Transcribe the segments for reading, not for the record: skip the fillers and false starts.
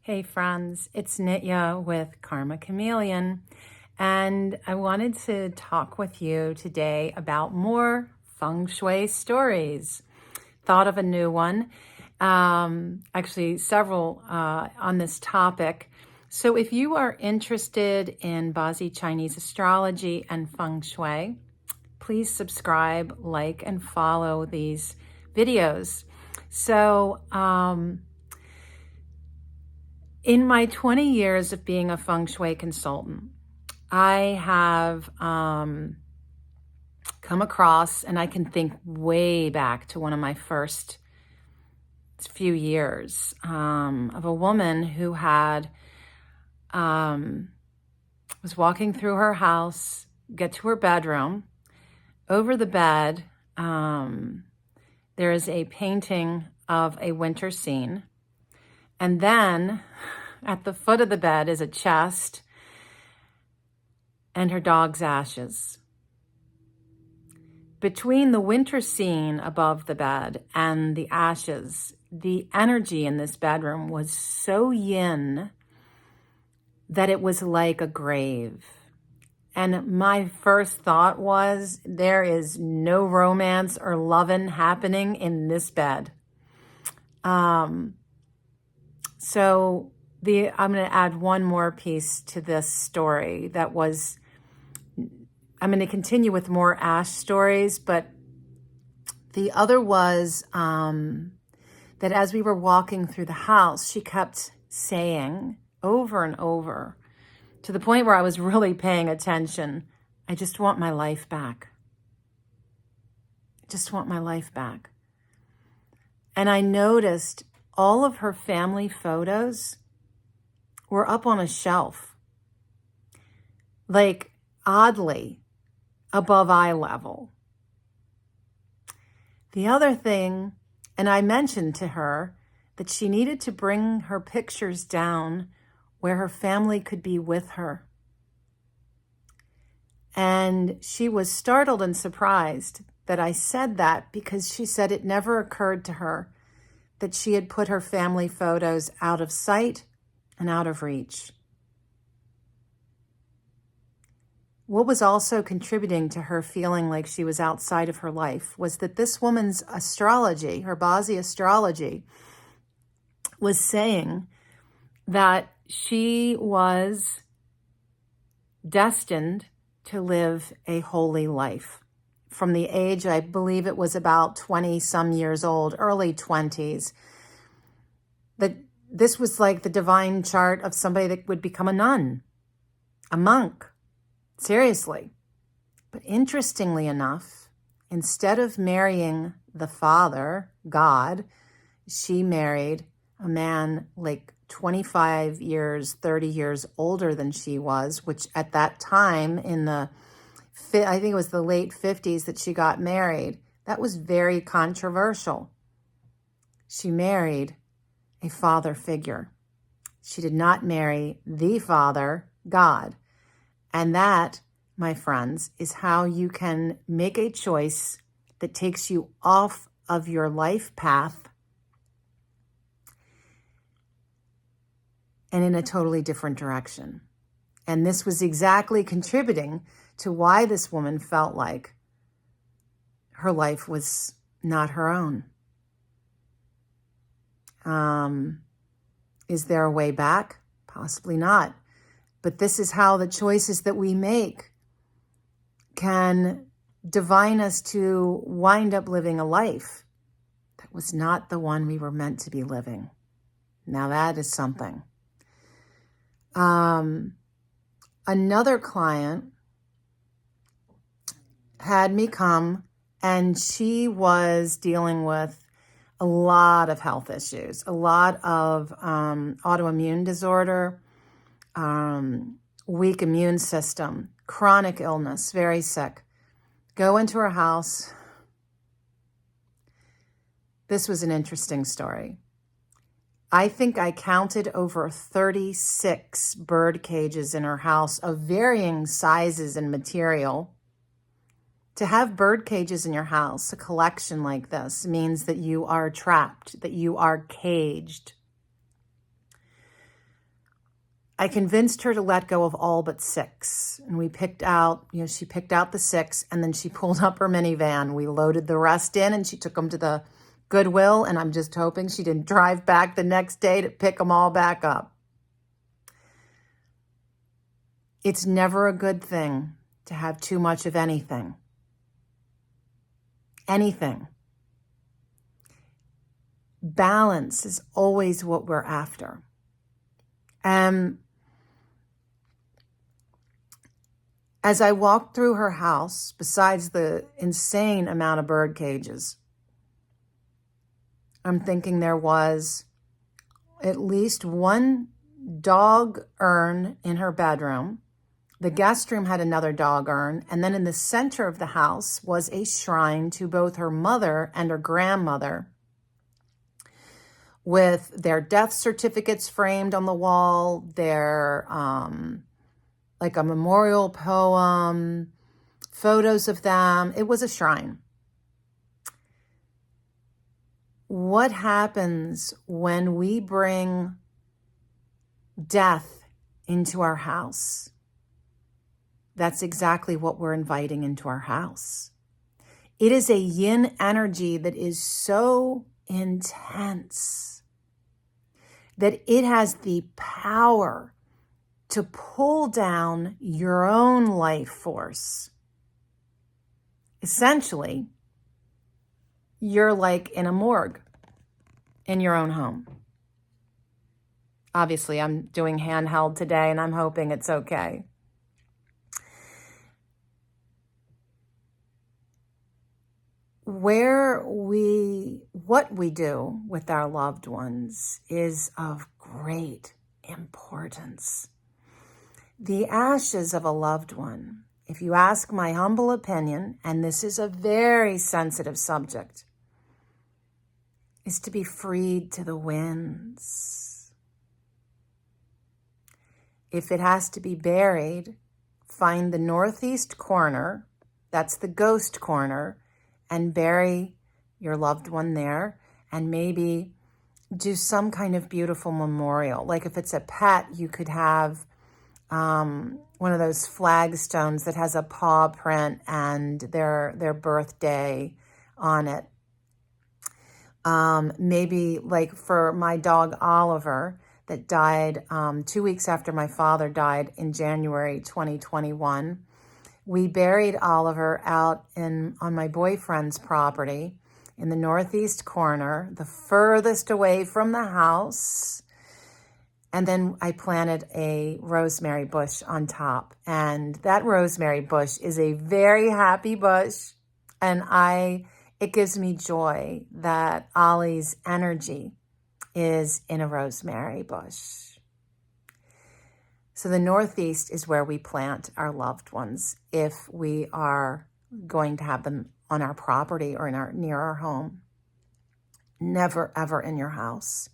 Hey friends, it's Nitya with Karma Chameleon, and I wanted to talk with you today about more Feng Shui stories. Thought of a new one, actually several on this topic. So if you are interested in Bazi Chinese astrology and Feng Shui, please subscribe, like, and follow these videos. So, in my 20 years of being a Feng Shui consultant, I have come across, and I can think way back to one of my first few years of a woman who had was walking through her house, get to her bedroom. Over the bed, there is a painting of a winter scene. And then at the foot of the bed is a chest and her dog's ashes. Between the winter scene above the bed and the ashes, the energy in this bedroom was so yin that it was like a grave. And my first thought was, there is no romance or loving happening in this bed. So I'm going to add one more piece to this story I'm going to continue with more ash stories, but the other was that as we were walking through the house, she kept saying over and over, to the point where I was really paying attention, I just want my life back. I just want my life back. And I noticed all of her family photos were up on a shelf, like oddly above eye level. The other thing, and I mentioned to her that she needed to bring her pictures down where her family could be with her. And she was startled and surprised that I said that, because she said it never occurred to her that she had put her family photos out of sight and out of reach. What was also contributing to her feeling like she was outside of her life was that this woman's astrology, her Bazi astrology, was saying that she was destined to live a holy life. From the age, I believe it was about 20 some years old, early 20s, that this was like the divine chart of somebody that would become a nun, a monk, seriously. But interestingly enough, instead of marrying the father, God, she married a man like 25 years, 30 years older than she was, which at that time I think it was the late 50s that she got married. That was very controversial. She married a father figure. She did not marry the Father, God. And that, my friends, is how you can make a choice that takes you off of your life path and in a totally different direction. And this was exactly contributing to why this woman felt like her life was not her own. Is there a way back? Possibly not. But this is how the choices that we make can divine us to wind up living a life that was not the one we were meant to be living. Now that is something. Another client had me come, and she was dealing with a lot of health issues, a lot of autoimmune disorder, weak immune system, chronic illness, very sick. Go into her house. This was an interesting story. I think I counted over 36 bird cages in her house of varying sizes and material. To have bird cages in your house, a collection like this, means that you are trapped, that you are caged. I convinced her to let go of all but 6. And we picked out, she picked out the 6, and then she pulled up her minivan. We loaded the rest in, and she took them to the Goodwill, and I'm just hoping she didn't drive back the next day to pick them all back up. It's never a good thing to have too much of anything. Anything. Balance is always what we're after. As I walked through her house, besides the insane amount of bird cages, I'm thinking there was at least one dog urn in her bedroom. The guest room had another dog urn. And then in the center of the house was a shrine to both her mother and her grandmother, with their death certificates framed on the wall, their like a memorial poem, photos of them. It was a shrine. What happens when we bring death into our house? That's exactly what we're inviting into our house. It is a yin energy that is so intense that it has the power to pull down your own life force. Essentially, you're like in a morgue in your own home. Obviously, I'm doing handheld today, and I'm hoping it's okay. What we do with our loved ones is of great importance. The ashes of a loved one, if you ask my humble opinion, and this is a very sensitive subject, is to be freed to the winds. If it has to be buried, find the northeast corner, that's the ghost corner, and bury your loved one there, and maybe do some kind of beautiful memorial. Like if it's a pet, you could have one of those flagstones that has a paw print and their birthday on it. Maybe like for my dog Oliver that died 2 weeks after my father died in January 2021. We buried Oliver out on my boyfriend's property in the northeast corner, the furthest away from the house. And then I planted a rosemary bush on top. And that rosemary bush is a very happy bush. And it gives me joy that Ollie's energy is in a rosemary bush. So the northeast is where we plant our loved ones if we are going to have them on our property or near our home. Never, ever in your house.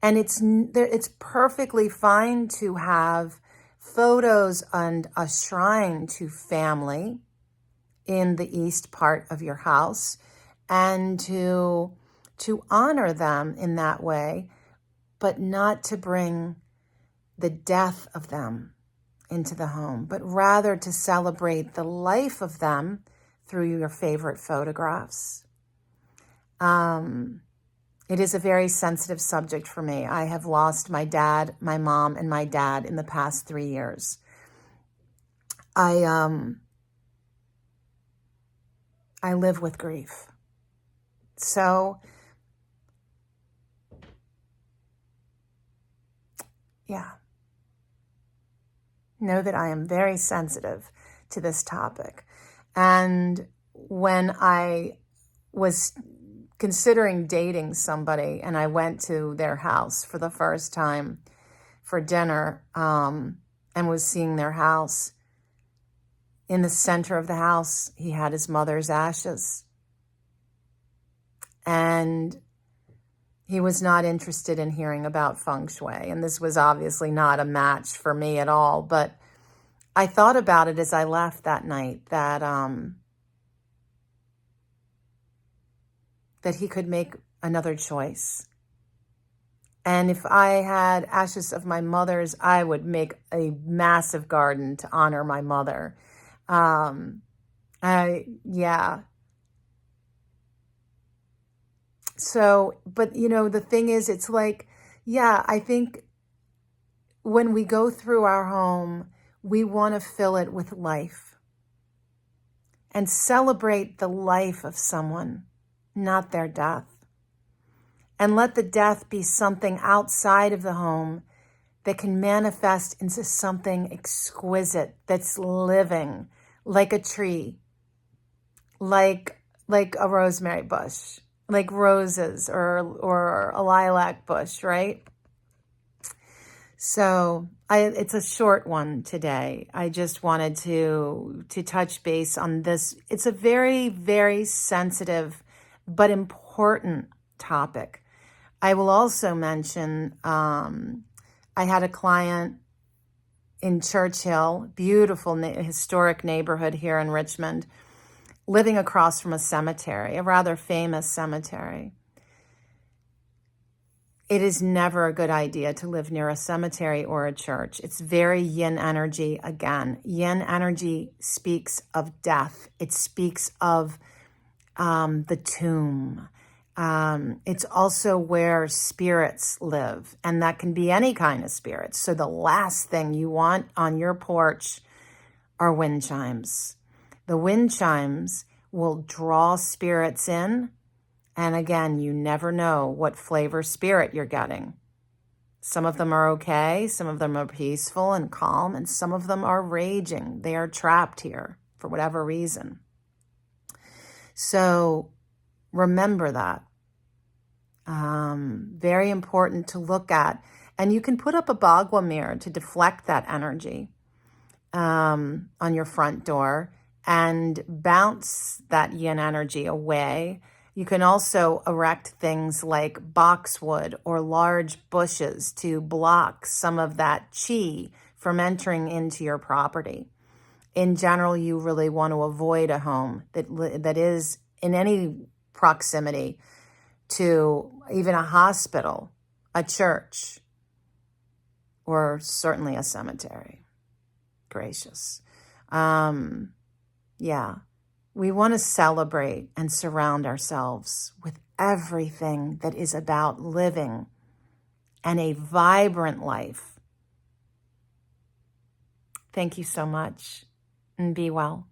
And it's perfectly fine to have photos and a shrine to family in the east part of your house, and to honor them in that way, but not to bring the death of them into the home, but rather to celebrate the life of them through your favorite photographs. It is a very sensitive subject for me. I have lost my dad, my mom, and my dad in the past 3 years. I live with grief. So, yeah. Know that I am very sensitive to this topic. And when I was considering dating somebody and I went to their house for the first time for dinner and was seeing their house, in the center of the house, he had his mother's ashes. And he was not interested in hearing about Feng Shui. And this was obviously not a match for me at all. But I thought about it as I left that night, that he could make another choice. And if I had ashes of my mother's, I would make a massive garden to honor my mother. Yeah. So, but the thing is, it's like, yeah, I think when we go through our home, we want to fill it with life and celebrate the life of someone, not their death. And let the death be something outside of the home that can manifest into something exquisite that's living, like a tree, like a rosemary bush, like roses or a lilac bush, right? So it's a short one today. I just wanted to touch base on this. It's a very, very sensitive but important topic. I will also mention, I had a client in Churchill, beautiful historic neighborhood here in Richmond, living across from a cemetery, a rather famous cemetery. It is never a good idea to live near a cemetery or a church. It's very yin energy again. Yin energy speaks of death. It speaks of the tomb. It's also where spirits live, and that can be any kind of spirits. So the last thing you want on your porch are wind chimes. The wind chimes will draw spirits in. And again, you never know what flavor spirit you're getting. Some of them are okay. Some of them are peaceful and calm. And some of them are raging. They are trapped here for whatever reason. So remember that. Very important to look at. And you can put up a bagua mirror to deflect that energy on your front door and bounce that yin energy away. You can also erect things like boxwood or large bushes to block some of that chi from entering into your property. In general, you really want to avoid a home that is in any proximity to even a hospital, a church, or certainly a cemetery. Gracious. Yeah. We want to celebrate and surround ourselves with everything that is about living and a vibrant life. Thank you so much, and be well.